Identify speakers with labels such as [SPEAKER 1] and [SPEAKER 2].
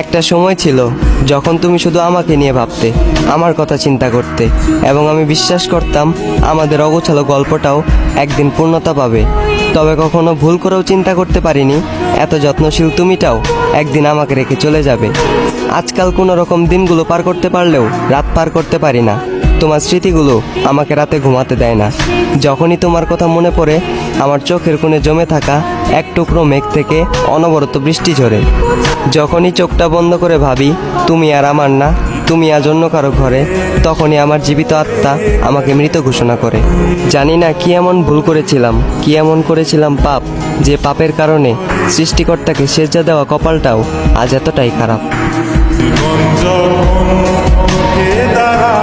[SPEAKER 1] একটা সময় ছিল যখন তুমি শুধু আমাকে নিয়ে ভাবতে, আমার কথা চিন্তা করতে, এবং আমি বিশ্বাস করতাম আমাদের অগোছালো গল্পটাও একদিন পূর্ণতা পাবে। তবে কখনো ভুল করেও চিন্তা করতে পারিনি এত যত্নশীল তুমিটাও একদিন আমাকে রেখে চলে যাবে। আজকাল কোনো রকম দিনগুলো পার করতে পারলেও রাত পার করতে পারি না। তোমার স্মৃতিগুলো আমাকে রাতে ঘুমাতে দেয় না। যখনই তোমার কথা মনে পড়ে আমার চোখের কোণে জমে থাকা এক টুকরো মেঘ থেকে অনবরত বৃষ্টি ঝরে। যখনই চোখটা বন্ধ করে ভাবি তুমি আর আমার না, তুমি আজ অন্য কারো ঘরে, তখনই আমার জীবিত আত্মা আমাকে মৃত ঘোষণা করে। জানি না কি এমন ভুল করেছিলাম, কি এমন করেছিলাম পাপ, যে পাপের কারণে সৃষ্টিকর্তাকে সেজদা দেওয়া কপালটাও আজ এতটাই খারাপ।
[SPEAKER 2] জীবন যখন মুখে দাঁড়ায়